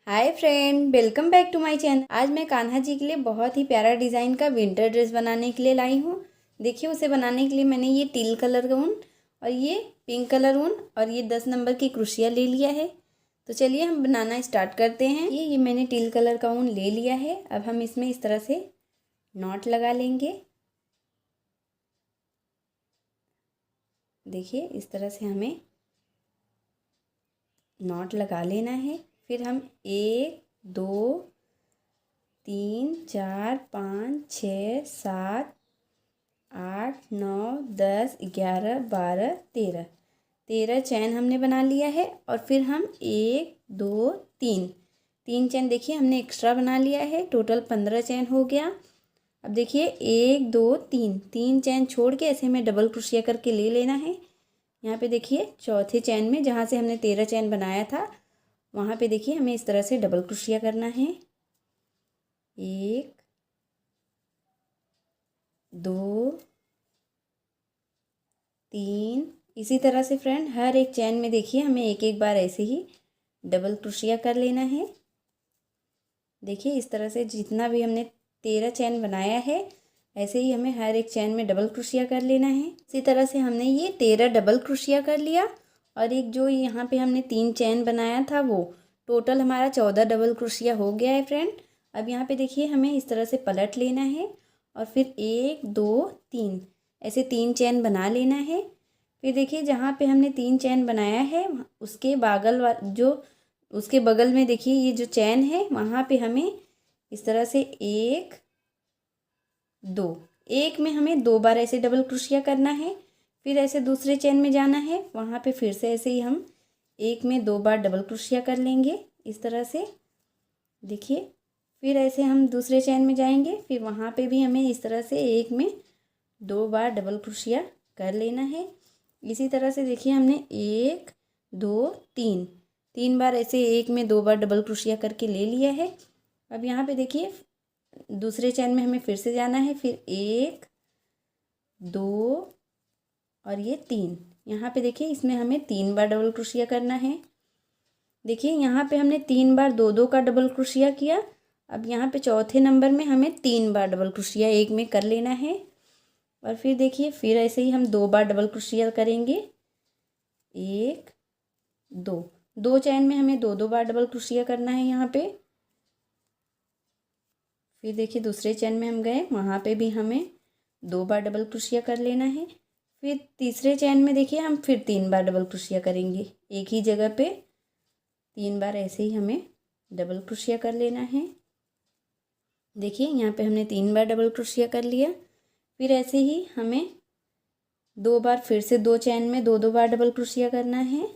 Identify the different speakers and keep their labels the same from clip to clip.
Speaker 1: Hi friend, welcome back to my channel. आज मैं कान्हा जी के लिए बहुत ही प्यारा डिज़ाइन का विंटर ड्रेस बनाने के लिए लाई हूँ। देखिए, उसे बनाने के लिए मैंने ये टील कलर का ऊन और ये पिंक कलर ऊन और ये 10 नंबर की क्रोशिया ले लिया है। तो चलिए हम बनाना स्टार्ट करते हैं। ये मैंने टील कलर का ऊन ले लिया है। अब हम इसमें इस तरह से नॉट लगा लेंगे। देखिए, इस तरह से हमें नॉट लगा लेना है। फिर हम 1 2 3 4 5 6 7 8 9 10 11 12 13 चैन हमने बना लिया है। और फिर हम 1 2 3 चैन देखिए हमने एक्स्ट्रा बना लिया है। टोटल 15 चैन हो गया। अब देखिए 1 2 3 चैन छोड़ के ऐसे हमें डबल क्रोशिया करके ले लेना है। यहाँ पे देखिए चौथे चैन में जहाँ से हमने 13 चैन बनाया था वहाँ पे देखिए हमें इस तरह से डबल क्रोशिया करना है। 1 2 3। इसी तरह से फ्रेंड हर एक चैन में देखिए हमें एक एक बार ऐसे ही डबल क्रोशिया कर लेना है। देखिए इस तरह से जितना भी हमने 13 चैन बनाया है ऐसे ही हमें हर एक चैन में डबल क्रोशिया कर लेना है। इसी तरह से हमने ये 13 डबल क्रोशिया कर लिया। और एक जो यहाँ पे हमने 3 चैन बनाया था वो टोटल हमारा 14 डबल क्रोशिया हो गया है फ्रेंड। अब यहाँ पे देखिए हमें इस तरह से पलट लेना है और फिर 1 2 3 ऐसे 3 चैन बना लेना है। फिर देखिए जहाँ पे हमने 3 चैन बनाया है उसके उसके बगल में देखिए ये जो चैन है वहाँ पे हमें इस तरह से 1 2 एक में हमें 2 बार ऐसे डबल क्रोशिया करना है। फिर ऐसे दूसरे चैन में जाना है, वहाँ पे फिर से ऐसे ही हम एक में 2 बार डबल क्रोशिया कर लेंगे इस तरह से। देखिए फिर ऐसे हम दूसरे चैन में जाएंगे, फिर वहाँ पे भी हमें इस तरह से एक में 2 बार डबल क्रोशिया कर लेना है। इसी तरह से देखिए हमने 1 2 3 बार ऐसे एक में 2 बार डबल क्रोशिया करके ले लिया है। अब यहाँ पे देखिए दूसरे चैन में हमें फिर से जाना है। फिर 1 2 और ये 3। यहाँ पे देखिए इसमें हमें 3 बार डबल क्रोशिया करना है। देखिए यहाँ पे हमने 3 बार 2 2 का डबल क्रोशिया किया। अब यहाँ पे चौथे नंबर में हमें 3 बार डबल क्रोशिया एक में कर लेना है। और फिर देखिए फिर ऐसे ही हम 2 बार डबल क्रोशिया करेंगे। 1 2 चैन में हमें 2 2 बार डबल क्रोशिया करना है यहाँ पे। फिर देखिए दूसरे चैन में हम गए, वहाँ पे भी हमें 2 बार डबल क्रोशिया कर लेना है। फिर तीसरे चैन में देखिए हम फिर 3 बार डबल क्रोशिया करेंगे एक ही जगह पे। 3 बार ऐसे ही हमें डबल क्रोशिया कर लेना है। देखिए यहाँ पे हमने 3 बार डबल क्रोशिया कर लिया। फिर ऐसे ही हमें 2 बार फिर से 2 चैन में 2 2 बार डबल क्रोशिया करना है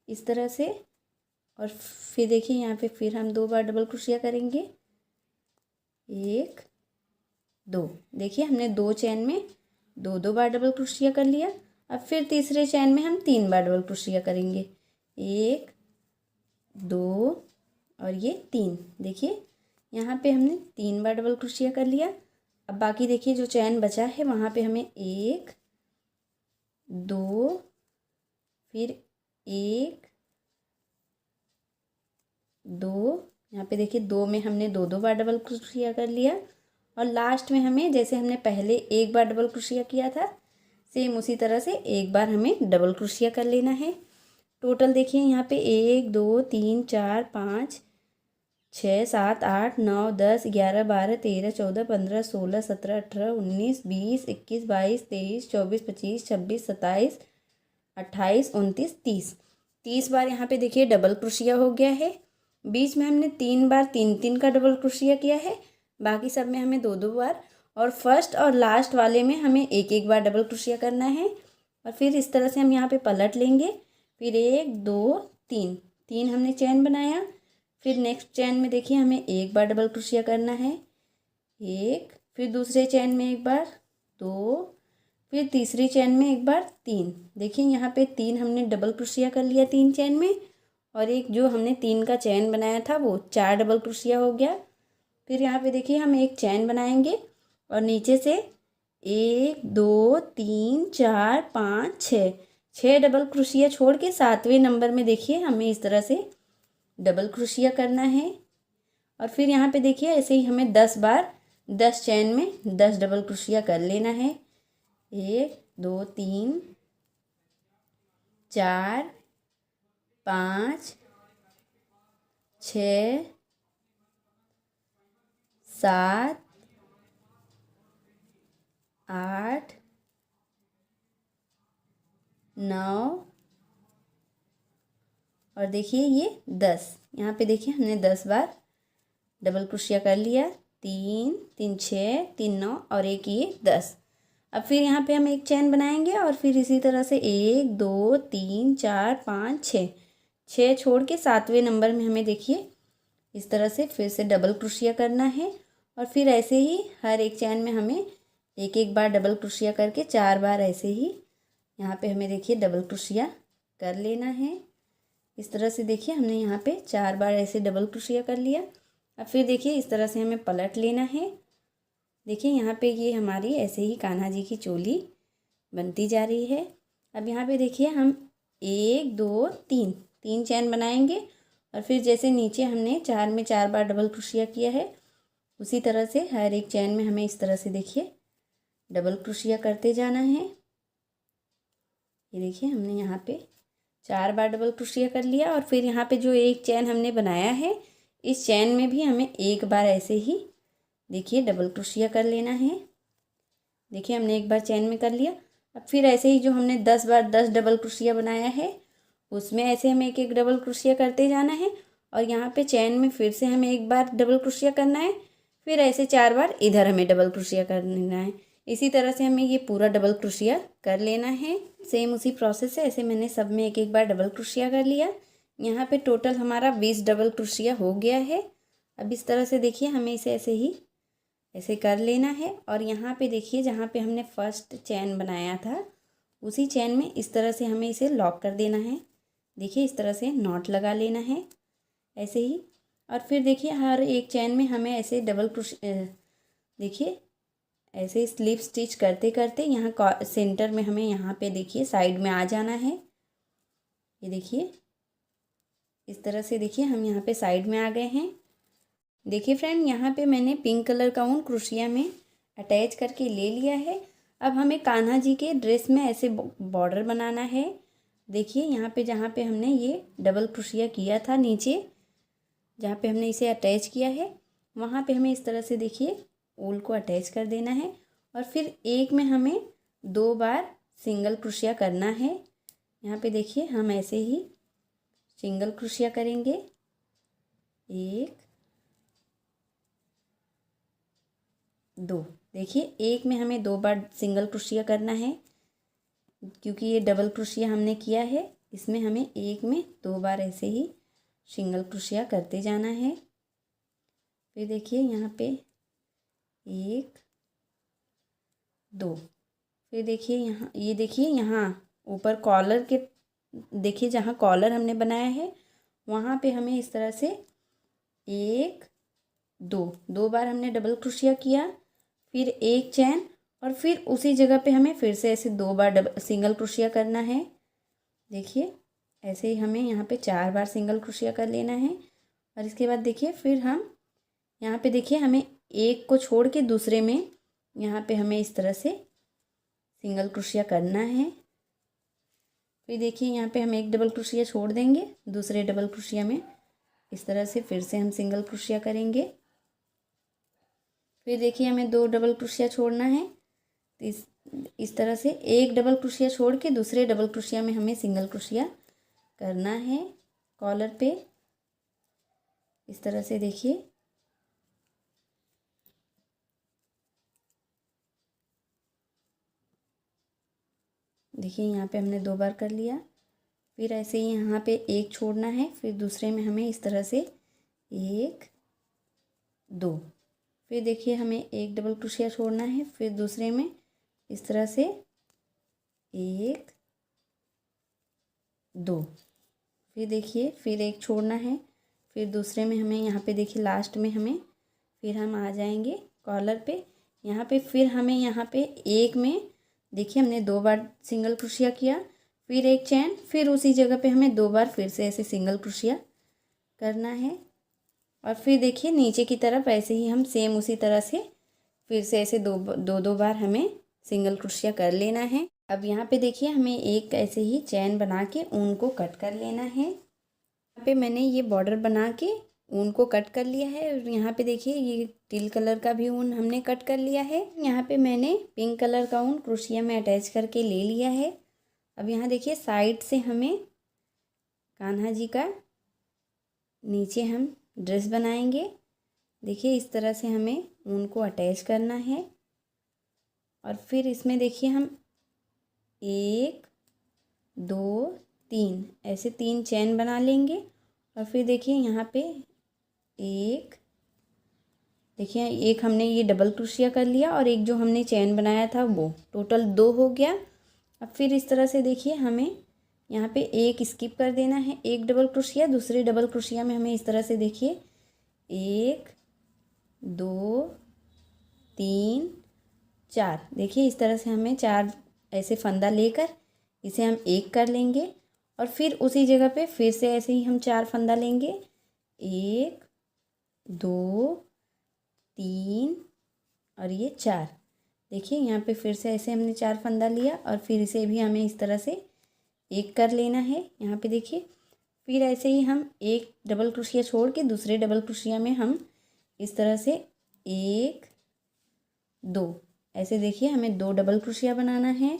Speaker 1: इस तरह से। और फिर देखिए यहाँ पे फिर हम 2 बार डबल क्रोशिया करेंगे। 1 2। देखिए हमने 2 चैन में 2 2 बार डबल क्रोशिया कर लिया। अब फिर तीसरे चैन में हम 3 बार डबल क्रोशिया करेंगे। 1 2 और ये 3। देखिए यहाँ पे हमने 3 बार डबल क्रोशिया कर लिया। अब बाकी देखिए जो चैन बचा है वहाँ पे हमें 1 2 फिर 1 2। यहाँ पे देखिए 2 में हमने 2 2 बार डबल क्रोशिया कर लिया। और लास्ट में हमें जैसे हमने पहले 1 बार डबल क्रोशिया किया था सेम उसी तरह से 1 बार हमें डबल क्रोशिया कर लेना है। टोटल देखिए यहाँ पे 1 2 3 4 5 6 7 8 9 10 11 12 13 14 15 16 17 18 19 20 21 22 23 24 25 26 27 28 29 30 बार यहाँ पे देखिए डबल क्रोशिया हो गया है। बीच में हमने 3 बार 3 का डबल क्रोशिया किया है। बाकी सब में हमें 2 2 बार और फर्स्ट और लास्ट वाले में हमें एक एक बार डबल क्रोशिया करना है। और फिर इस तरह से हम यहाँ पे पलट लेंगे। फिर 1 2 3 हमने चैन बनाया। फिर नेक्स्ट चैन में देखिए हमें एक बार डबल क्रोशिया करना है। 1 फिर दूसरे चैन में एक बार 2 फिर तीसरी चैन में एक बार 3। देखिए यहाँ पे 3 हमने डबल क्रोशिया कर लिया 3 चैन में। और एक जो हमने 3 का चैन बनाया था वो 4 डबल क्रोशिया हो गया। फिर यहाँ पे देखिए हम एक चैन बनाएंगे और नीचे से 1 2 3 4 5 6 डबल क्रोशिया छोड़ के 7वें नंबर में देखिए हमें इस तरह से डबल क्रोशिया करना है। और फिर यहाँ पे देखिए ऐसे ही हमें 10 बार 10 चैन में 10 डबल क्रोशिया कर लेना है। 1 2 3 4 5 6 7 8 9 और देखिए ये 10। यहाँ पे देखिए हमने 10 बार डबल क्रोशिया कर लिया। 3 3 6 3 9 और एक ये 10। अब फिर यहाँ पे हम एक चैन बनाएंगे और फिर इसी तरह से 1 2 3 4 5 6 6 छोड़ के 7वें नंबर में हमें देखिए इस तरह से फिर से डबल क्रोशिया करना है। और फिर ऐसे ही हर एक चैन में हमें एक एक बार डबल क्रोशिया करके 4 बार ऐसे ही यहाँ पे हमें देखिए डबल क्रोशिया कर लेना है। इस तरह से देखिए हमने यहाँ पे 4 बार ऐसे डबल क्रोशिया कर लिया। अब फिर देखिए इस तरह से हमें पलट लेना है। देखिए यहाँ पे ये हमारी ऐसे ही कान्हा जी की चोली बनती जा रही है। अब यहाँ पे देखिए हम 1 2 3 3 चैन बनाएंगे और फिर जैसे नीचे हमने 4 में 4 बार डबल क्रोशिया किया है उसी तरह से हर एक चैन में हमें इस तरह से देखिए डबल क्रोशिया करते जाना है। ये देखिए हमने यहाँ पे 4 बार डबल क्रोशिया कर लिया और फिर यहाँ पे जो एक चैन हमने बनाया है इस चैन में भी हमें एक बार ऐसे ही देखिए डबल क्रोशिया कर लेना है। देखिए हमने एक बार चैन में कर लिया। अब फिर ऐसे ही जो हमने 10 बार 10 डबल क्रोशिया बनाया है उसमें ऐसे हमें एक एक डबल क्रोशिया करते जाना है। और यहाँ पे चैन में फिर से हमें एक बार डबल क्रोशिया करना है। फिर ऐसे 4 बार इधर हमें डबल क्रोशिया कर लेना है। इसी तरह से हमें ये पूरा डबल क्रोशिया कर लेना है। सेम उसी प्रोसेस से ऐसे मैंने सब में एक एक बार डबल क्रोशिया कर लिया। यहाँ पे टोटल हमारा 20 डबल क्रोशिया हो गया है। अब इस तरह से देखिए हमें इसे ऐसे ही ऐसे कर लेना है। और यहाँ पे देखिए जहाँ पे हमने फर्स्ट चैन बनाया था उसी चैन में इस तरह से हमें इसे लॉक कर देना है। देखिए इस तरह से नॉट लगा लेना है ऐसे ही। और फिर देखिए हर एक चैन में हमें ऐसे डबल देखिए ऐसे स्लिप स्टिच करते करते यहाँ सेंटर में हमें यहाँ पे देखिए साइड में आ जाना है। ये देखिए इस तरह से देखिए हम यहाँ पे साइड में आ गए हैं। देखिए फ्रेंड यहाँ पे मैंने पिंक कलर का ऊन क्रोशिया में अटैच करके ले लिया है। अब हमें कान्हा जी के ड्रेस में ऐसे बॉर्डर बनाना है। देखिए यहाँ पे जहाँ पे हमने ये डबल क्रोशिया किया था नीचे जहाँ पे हमने इसे अटैच किया है वहाँ पे हमें इस तरह से देखिए ऊल को अटैच कर देना है। और फिर एक में हमें 2 बार सिंगल क्रोशिया करना है। यहाँ पे देखिए हम ऐसे ही सिंगल क्रोशिया करेंगे। 1 2 देखिए एक में हमें 2 बार सिंगल क्रोशिया करना है क्योंकि ये डबल क्रोशिया हमने किया है। इसमें हमें एक में 2 बार ऐसे ही सिंगल क्रोशिया करते जाना है। फिर देखिए यहाँ पे 1 2 फिर देखिए यहाँ ये देखिए यहाँ ऊपर कॉलर के देखिए जहाँ कॉलर हमने बनाया है वहाँ पे हमें इस तरह से 1 2 बार हमने डबल क्रोशिया किया। फिर एक चैन और फिर उसी जगह पे हमें फिर से ऐसे 2 बार सिंगल क्रोशिया करना है। देखिए ऐसे ही हमें यहाँ पे 4 बार सिंगल क्रोशिया कर लेना है। और इसके बाद देखिए फिर हम यहाँ पे देखिए हमें एक को छोड़ के दूसरे में यहाँ पे हमें इस तरह से सिंगल क्रोशिया करना है। फिर देखिए यहाँ पे हम एक डबल क्रोशिया छोड़ देंगे दूसरे डबल क्रोशिया में इस तरह से फिर से हम सिंगल क्रोशिया करेंगे। फिर देखिए हमें 2 डबल क्रोशिया छोड़ना है। तो इस तरह से एक डबल क्रोशिया छोड़ के दूसरे डबल क्रोशिया में हमें सिंगल क्रोशिया करना है कॉलर पे। इस तरह से देखिए यहाँ पे हमने 2 बार कर लिया। फिर ऐसे ही यहाँ पे एक छोड़ना है फिर दूसरे में हमें इस तरह से 1 2 फिर देखिए हमें एक डबल क्रोशिया छोड़ना है फिर दूसरे में इस तरह से 1 2 फिर देखिए फिर एक छोड़ना है फिर दूसरे में हमें यहाँ पे देखिए लास्ट में हमें फिर हम आ जाएंगे कॉलर पे। यहाँ पे फिर हमें यहाँ पे एक में देखिए हमने 2 बार सिंगल क्रोशिया किया फिर एक चैन फिर उसी जगह पे हमें 2 बार फिर से ऐसे सिंगल क्रोशिया करना है। और फिर देखिए नीचे की तरफ ऐसे ही हम सेम उसी तरह से फिर से ऐसे दो बार हमें सिंगल क्रोशिया कर लेना है। अब यहाँ पे देखिए हमें एक ऐसे ही चैन बना के ऊन को कट कर लेना है। यहाँ पे मैंने ये बॉर्डर बना के ऊन को कट कर लिया है। और यहाँ पे देखिए ये टील कलर का भी ऊन हमने कट कर लिया है। यहाँ पे मैंने पिंक कलर का ऊन क्रोशिया में अटैच करके ले लिया है। अब यहाँ देखिए साइड से हमें कान्हा जी का नीचे हम ड्रेस बनाएंगे। देखिए इस तरह से हमें ऊन को अटैच करना है। और फिर इसमें देखिए हम 1 2 3 ऐसे 3 चैन बना लेंगे। और फिर देखिए यहाँ पे देखिए एक हमने ये डबल क्रोशिया कर लिया और एक जो हमने चैन बनाया था वो टोटल 2 हो गया। अब फिर इस तरह से देखिए हमें यहाँ पे एक स्किप कर देना है, एक डबल क्रोशिया। दूसरे डबल क्रोशिया में हमें इस तरह से देखिए 1 2 3 4 देखिए इस तरह से हमें 4 ऐसे फंदा लेकर इसे हम एक कर लेंगे। और फिर उसी जगह पे फिर से ऐसे ही हम 4 फंदा लेंगे, 1 2 3 और ये 4। देखिए यहाँ पे फिर से ऐसे हमने 4 फंदा लिया और फिर इसे भी हमें इस तरह से एक कर लेना है। यहाँ पे देखिए फिर ऐसे ही हम एक डबल क्रोशिया छोड़ के दूसरे डबल क्रोशिया में हम इस तरह से 1 2 ऐसे देखिए हमें 2 डबल क्रोशिया बनाना है।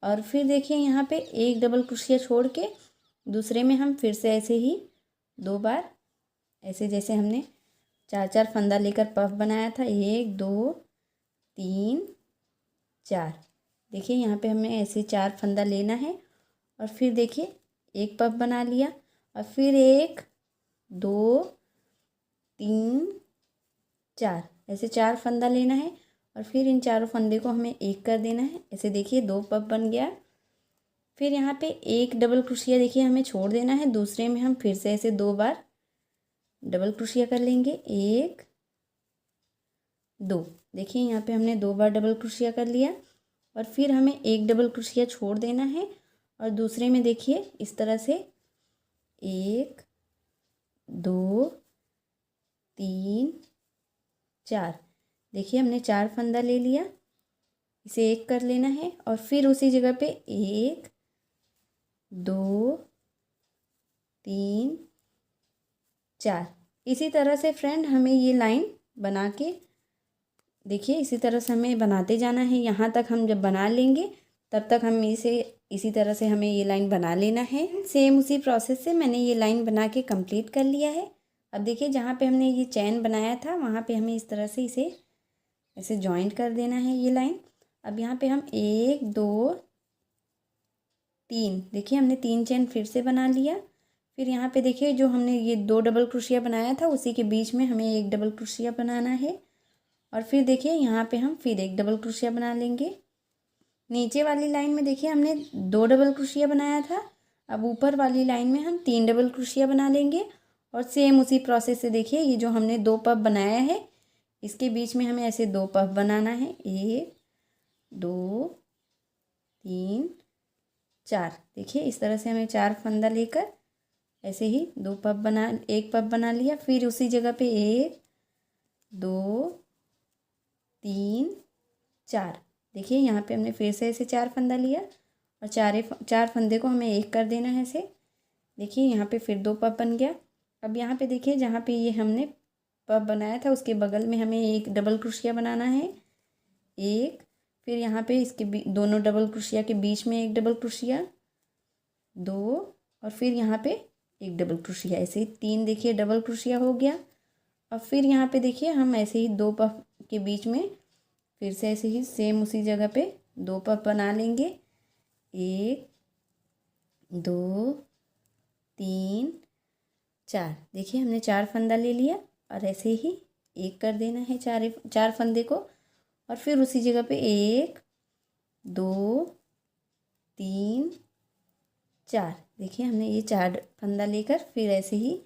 Speaker 1: और फिर देखिए यहाँ पे एक डबल क्रोशिया छोड़ के दूसरे में हम फिर से ऐसे ही 2 बार ऐसे जैसे हमने 4 फंदा लेकर पफ बनाया था, 1 2 3 4। देखिए यहाँ पे हमें ऐसे 4 फंदा लेना है और फिर देखिए एक पफ बना लिया और फिर 1 2 3 4 ऐसे 4 फंदा लेना है और फिर इन चारों फंदे को हमें एक कर देना है। ऐसे देखिए 2 पफ बन गया। फिर यहाँ पे एक डबल क्रोशिया देखिए हमें छोड़ देना है, दूसरे में हम फिर से ऐसे 2 बार डबल क्रोशिया कर लेंगे, 1 2। देखिए यहाँ पे हमने 2 बार डबल क्रोशिया कर लिया और फिर हमें एक डबल क्रोशिया छोड़ देना है और दूसरे में देखिए इस तरह से 1 2 3 4। देखिए हमने 4 फंदा ले लिया, इसे एक कर लेना है और फिर उसी जगह पे 1 2 3 4। इसी तरह से फ्रेंड हमें ये लाइन बना के देखिए इसी तरह से हमें बनाते जाना है। यहाँ तक हम जब बना लेंगे तब तक हम इसे इसी तरह से हमें ये लाइन बना लेना है। सेम उसी प्रोसेस से मैंने ये लाइन बना के कंप्लीट कर लिया है। अब देखिए जहाँ पे हमने ये चैन बनाया था वहाँ पे हमें इस तरह से इसे ऐसे जॉइंट कर देना है ये लाइन। अब यहाँ पे हम 1 2 3 देखिए हमने 3 चैन फिर से बना लिया। फिर यहाँ पे देखिए जो हमने ये 2 डबल क्रोशिया बनाया था उसी के बीच में हमें एक डबल क्रोशिया बनाना है। और फिर देखिए यहाँ पे हम फिर एक डबल क्रोशिया बना लेंगे। नीचे वाली लाइन में देखिए हमने 2 डबल क्रोशिया बनाया था, अब ऊपर वाली लाइन में हम 3 डबल क्रोशिया बना लेंगे। और सेम उसी प्रोसेस से देखिए ये जो हमने 2 पफ बनाया है इसके बीच में हमें ऐसे 2 पफ बनाना है, 1 2 3 4। देखिए इस तरह से हमें 4 फंदा लेकर ऐसे ही एक पफ बना लिया। फिर उसी जगह पे 1 2 3 4। देखिए यहाँ पे हमने फिर से ऐसे 4 फंदा लिया और 4 फंदे को हमें एक कर देना है ऐसे। देखिए यहाँ पे फिर 2 पफ बन गया। अब यहाँ पे देखिए जहाँ पे ये हमने पफ बनाया था उसके बगल में हमें एक डबल क्रोशिया बनाना है, एक। फिर यहाँ पे इसके दोनों डबल क्रोशिया के बीच में एक डबल क्रोशिया, 2। और फिर यहाँ पे एक डबल क्रोशिया, ऐसे ही 3 देखिए डबल क्रोशिया हो गया। और फिर यहाँ पे देखिए हम ऐसे ही 2 पफ के बीच में फिर से ऐसे ही सेम उसी जगह पे 2 पफ बना लेंगे, 1 2 3 4। देखिए हमने 4 फंदा ले लिया और ऐसे ही एक कर देना है 4 फंदे को। और फिर उसी जगह पे 1 2 3 4। देखिए हमने ये 4 फंदा लेकर फिर ऐसे ही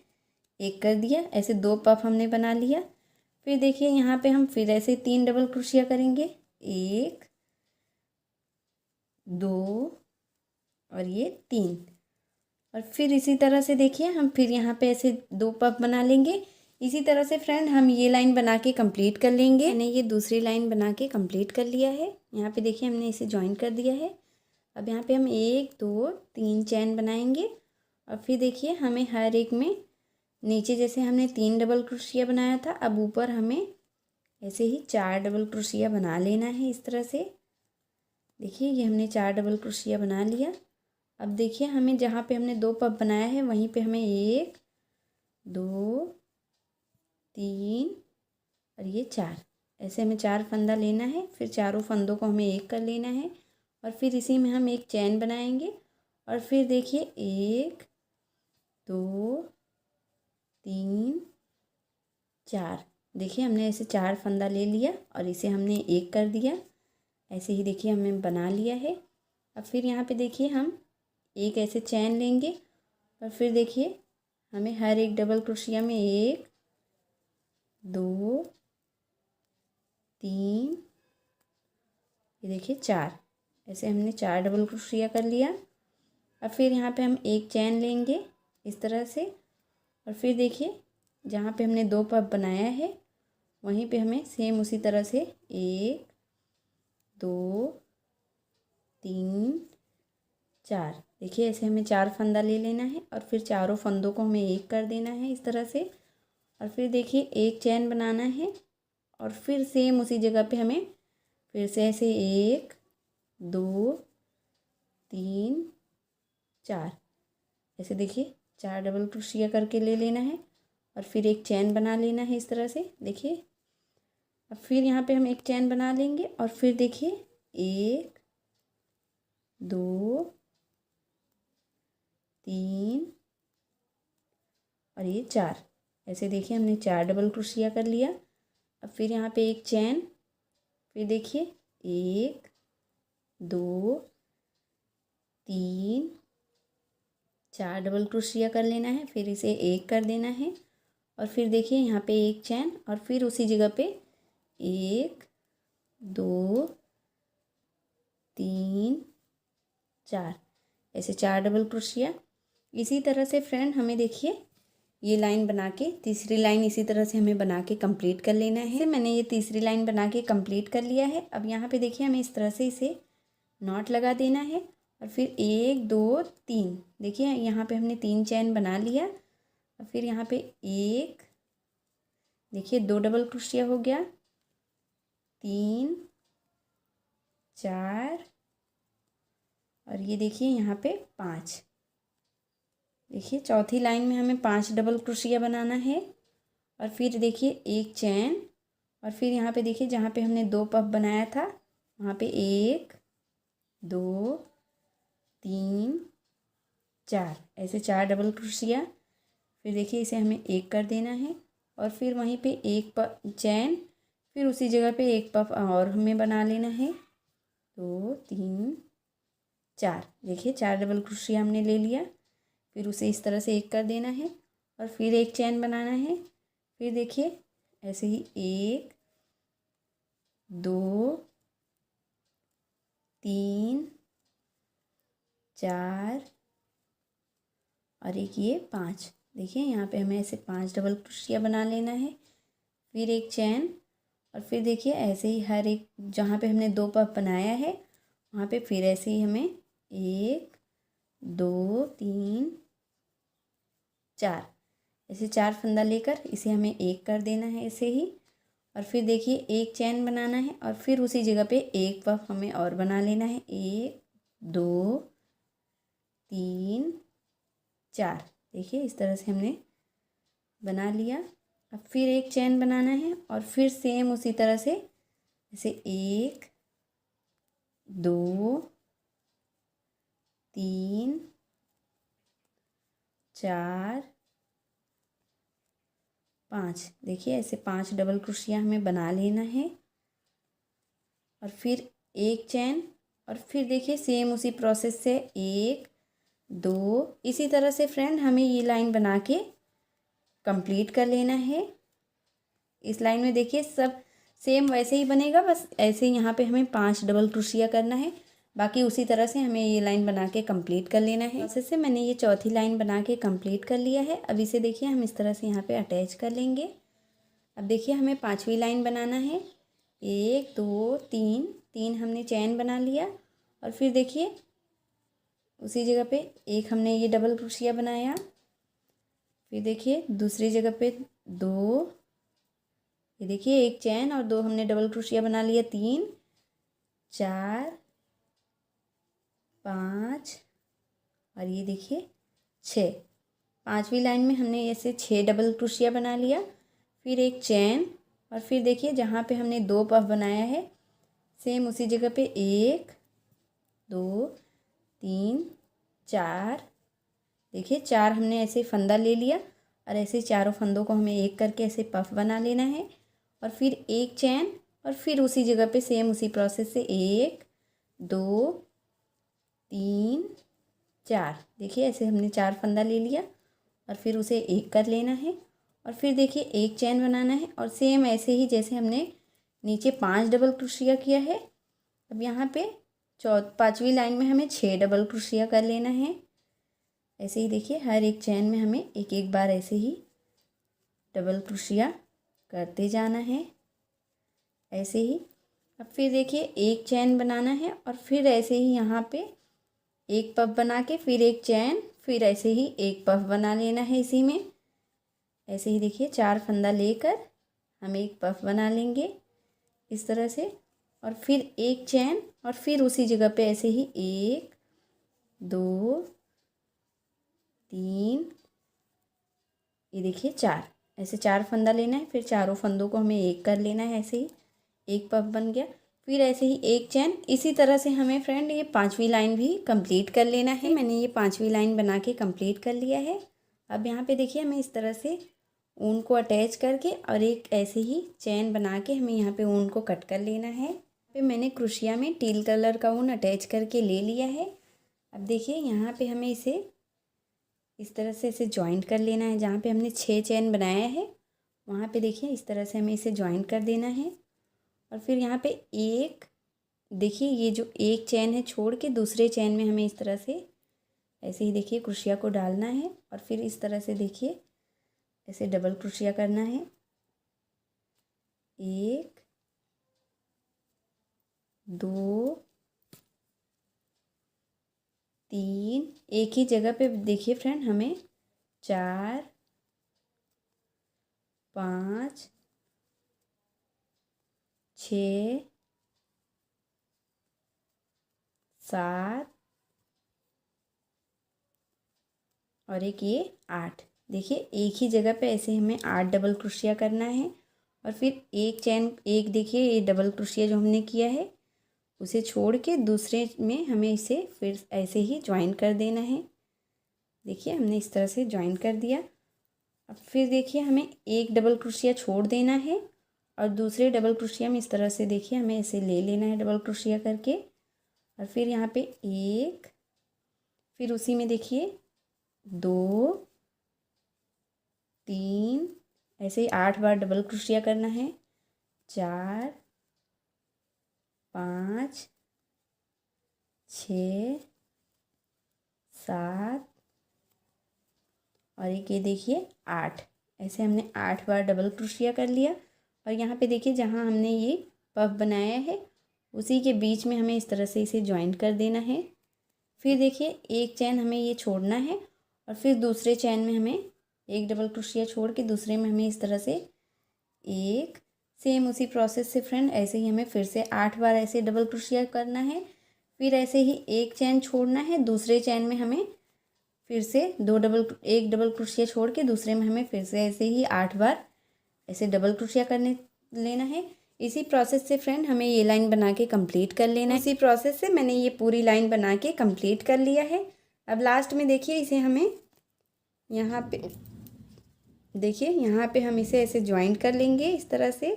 Speaker 1: एक कर दिया, ऐसे 2 पफ हमने बना लिया। फिर देखिए यहाँ पे हम फिर ऐसे 3 डबल क्रोशिया करेंगे, 1 2 और ये 3। और फिर इसी तरह से देखिए हम फिर यहाँ पे ऐसे 2 पफ बना लेंगे। इसी तरह से फ्रेंड हम ये लाइन बना के कंप्लीट कर लेंगे। मैंने ये दूसरी लाइन बना के कंप्लीट कर लिया है। यहाँ पे देखिए हमने इसे जॉइन कर दिया है। अब यहाँ पे हम 1 2 3 चैन बनाएंगे और फिर देखिए हमें हर एक में नीचे जैसे हमने 3 डबल क्रोशिया बनाया था, अब ऊपर हमें ऐसे ही 4 डबल क्रोशिया बना लेना है। इस तरह से देखिए ये हमने 4 डबल क्रोशिया बना लिया। अब देखिए हमें जहाँ पे हमने 2 पफ बनाया है वहीं पे हमें 1 2 3 और ये 4 ऐसे हमें 4 फंदा लेना है। फिर चारों फंदों को हमें एक कर लेना है और फिर इसी में हम एक चैन बनाएंगे और फिर देखिए 1 2 3 4 देखिए हमने ऐसे 4 फंदा ले लिया और इसे हमने एक कर दिया। ऐसे ही देखिए हमने बना लिया है। अब फिर यहाँ पे देखिए हम एक ऐसे चैन लेंगे और फिर देखिए हमें हर एक डबल क्रोशिया में 1 2 3 ये देखिए 4 ऐसे हमने 4 डबल क्रोशिया कर लिया। अब फिर यहाँ पे हम एक चैन लेंगे इस तरह से और फिर देखिए जहाँ पे हमने 2 पफ बनाया है वहीं पे हमें सेम उसी तरह से 1 2 3 4 देखिए ऐसे हमें 4 फंदा ले लेना है और फिर चारों फंदों को हमें एक कर देना है इस तरह से। और फिर देखिए एक चैन बनाना है और फिर सेम उसी जगह पे हमें फिर से ऐसे 1 2 3 4 ऐसे देखिए 4 डबल क्रोशिया करके ले लेना है और फिर एक चैन बना लेना है इस तरह से। देखिए अब फिर यहाँ पे हम एक चैन बना लेंगे और फिर देखिए 1 2 3 और ये 4 ऐसे देखिए हमने 4 डबल क्रोशिया कर लिया। अब फिर यहाँ पे एक चैन, फिर देखिए 1 2 3 4 डबल क्रोशिया कर लेना है, फिर इसे एक कर देना है और फिर देखिए यहाँ पे एक चैन और फिर उसी जगह पे 1 2 3 4 ऐसे 4 डबल क्रोशिया। इसी तरह से फ्रेंड हमें देखिए ये लाइन बना के तीसरी लाइन इसी तरह से हमें बना के कंप्लीट कर लेना है। मैंने ये तीसरी लाइन बना के कंप्लीट कर लिया है। अब यहाँ पे देखिए हमें इस तरह से इसे नॉट लगा देना है और फिर 1 2 3 देखिए यहाँ पे हमने 3 चैन बना लिया और फिर यहाँ पे एक देखिए 2 डबल क्रोशिया हो गया, 3 4 और ये देखिए यहाँ पे 5। देखिए चौथी लाइन में हमें 5 डबल क्रोशिया बनाना है और फिर देखिए एक चैन और फिर यहाँ पे देखिए जहाँ पे हमने 2 पफ बनाया था वहाँ पे 1 2 3 4 ऐसे 4 डबल क्रोशिया। फिर देखिए इसे हमें एक कर देना है और फिर वहीं पे एक चैन, फिर उसी जगह पे एक पफ और हमें बना लेना है, 2 3 4 देखिए 4 डबल क्रोशिया हमने ले लिया। फिर उसे इस तरह से एक कर देना है और फिर एक चैन बनाना है। फिर देखिए ऐसे ही 1 2 3 4 और एक ये 5। देखिए यहाँ पे हमें ऐसे 5 डबल क्रोशिया बना लेना है, फिर एक चैन और फिर देखिए ऐसे ही हर एक जहाँ पे हमने 2 पफ बनाया है वहाँ पे फिर ऐसे ही हमें 1 2 3 4 ऐसे 4 फंदा लेकर इसे हमें एक कर देना है ऐसे ही। और फिर देखिए एक चैन बनाना है और फिर उसी जगह पे एक पफ हमें और बना लेना है, 1 2 3 4 देखिए इस तरह से हमने बना लिया। अब फिर एक चैन बनाना है और फिर सेम उसी तरह से ऐसे 1 2 3 4 5 देखिए ऐसे 5 डबल क्रोशिया हमें बना लेना है और फिर एक चैन और फिर देखिए सेम उसी प्रोसेस से 1 2 इसी तरह से फ्रेंड हमें ये लाइन बना के कंप्लीट कर लेना है। इस लाइन में देखिए सब सेम वैसे ही बनेगा, बस ऐसे ही यहाँ पे हमें 5 डबल क्रोशिया करना है। बाकी उसी तरह से हमें ये लाइन बना के कंप्लीट कर लेना है। प्रोसेस से मैंने ये चौथी लाइन बना के कंप्लीट कर लिया है। अब इसे देखिए हम इस तरह से यहाँ पे अटैच कर लेंगे। अब देखिए हमें पांचवी लाइन बनाना है। 1 2 3, 3 हमने चैन बना लिया और फिर देखिए उसी जगह पे एक हमने ये डबल क्रोशिया बनाया। फिर देखिए दूसरी जगह पे 2, ये देखिए एक चैन और 2 हमने डबल क्रोशिया बना लिया। 3 4 5 और ये देखिए 6। पांचवी लाइन में हमने ऐसे 6 डबल क्रोशिया बना लिया, फिर एक चैन और फिर देखिए जहाँ पे हमने 2 पफ बनाया है सेम उसी जगह पे 1 2 3 4, देखिए 4 हमने ऐसे फंदा ले लिया और ऐसे चारों फंदों को हमें एक करके ऐसे पफ बना लेना है और फिर एक चैन और फिर उसी जगह पे सेम उसी प्रोसेस से 1 2 3 4, देखिए ऐसे हमने 4 फंदा ले लिया और फिर उसे एक कर लेना है और फिर देखिए एक चैन बनाना है और सेम ऐसे ही जैसे हमने नीचे 5 डबल क्रोशिया किया है, अब यहाँ पे पांचवी लाइन में हमें 6 डबल क्रोशिया कर लेना है। ऐसे ही देखिए हर एक चैन में हमें एक एक बार ऐसे ही डबल क्रोशिया करते जाना है ऐसे ही। अब फिर देखिए एक चैन बनाना है और फिर ऐसे ही यहाँ पे एक पफ बना के फिर एक चैन, फिर ऐसे ही एक पफ बना लेना है इसी में। ऐसे ही देखिए 4 फंदा लेकर हम एक पफ बना लेंगे इस तरह से और फिर एक चैन और फिर उसी जगह पे ऐसे ही 1 2 3, ये देखिए 4, ऐसे 4 फंदा लेना है, फिर चारों फंदों को हमें एक कर लेना है। ऐसे ही एक पफ बन गया, फिर ऐसे ही एक चैन। इसी तरह से हमें फ्रेंड ये पांचवी लाइन भी कंप्लीट कर लेना है। मैंने ये पांचवी लाइन बना के कंप्लीट कर लिया है। अब यहाँ पे देखिए हमें इस तरह से ऊन को अटैच करके और एक ऐसे ही चैन बना के हमें यहाँ पे ऊन को कट कर लेना है। पे मैंने क्रोशिया में टील कलर का ऊन अटैच करके ले लिया है। अब देखिए यहाँ पे हमें इसे इस तरह से इसे जॉइंट कर लेना है। जहाँ पे हमने 6 चैन बनाया है वहाँ पे देखिए इस तरह से हमें इसे जॉइंट कर देना है और फिर यहाँ पे एक देखिए ये जो एक चैन है छोड़ के दूसरे चैन में हमें इस तरह से ऐसे ही देखिए क्रोशिया को डालना है और फिर इस तरह से देखिए ऐसे डबल क्रोशिया करना है। 1 2 3, एक ही जगह पे देखिए फ्रेंड हमें 4 5 6 7 और एक ये 8, देखिए एक ही जगह पे ऐसे हमें 8 डबल क्रोशिया करना है और फिर एक चैन एक देखिए ये डबल क्रोशिया जो हमने किया है उसे छोड़ के दूसरे में हमें इसे फिर ऐसे ही ज्वाइन कर देना है। देखिए हमने इस तरह से ज्वाइन कर दिया। अब फिर देखिए हमें एक डबल क्रोशिया छोड़ देना है और दूसरे डबल क्रोशिया में इस तरह से देखिए हमें इसे ले लेना है डबल क्रोशिया करके और फिर यहाँ पे 1, फिर उसी में देखिए 2 3, ऐसे ही 8 बार डबल क्रोशिया करना है। 4 5 6 7 और एक ये देखिए 8, ऐसे हमने 8 बार डबल क्रोशिया कर लिया और यहाँ पे देखिए जहाँ हमने ये पफ बनाया है उसी के बीच में हमें इस तरह से इसे ज्वाइन कर देना है। फिर देखिए एक चैन हमें ये छोड़ना है और फिर दूसरे चैन में हमें एक डबल क्रोशिया छोड़ के दूसरे में हमें इस तरह से एक, सेम उसी प्रोसेस से फ्रेंड ऐसे ही हमें फिर से 8 बार ऐसे डबल क्रोशिया करना है। फिर ऐसे ही एक चैन छोड़ना है, दूसरे चैन में हमें फिर से एक डबल क्रोशिया छोड़ के दूसरे में हमें फिर से ऐसे ही 8 बार ऐसे डबल क्रोशिया करने लेना है। इसी प्रोसेस से फ्रेंड हमें ये लाइन बना के कंप्लीट कर लेना है। इसी प्रोसेस से मैंने ये पूरी लाइन बना के कंप्लीट कर लिया है। अब लास्ट में देखिए इसे हमें यहाँ पे देखिए यहाँ पे हम इसे ऐसे ज्वाइंट कर लेंगे इस तरह से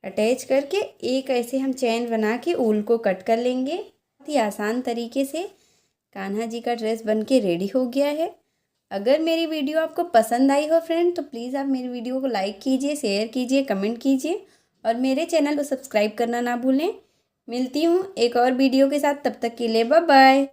Speaker 1: अटैच करके एक ऐसे हम चैन बना के ऊल को कट कर लेंगे। बहुत ही आसान तरीके से कान्हा जी का ड्रेस बन के रेडी हो गया है। अगर मेरी वीडियो आपको पसंद आई हो फ्रेंड तो प्लीज़ आप मेरी वीडियो को लाइक कीजिए, शेयर कीजिए, कमेंट कीजिए और मेरे चैनल को सब्सक्राइब करना ना भूलें। मिलती हूँ एक और वीडियो के साथ, तब तक के लिए बाय बाय।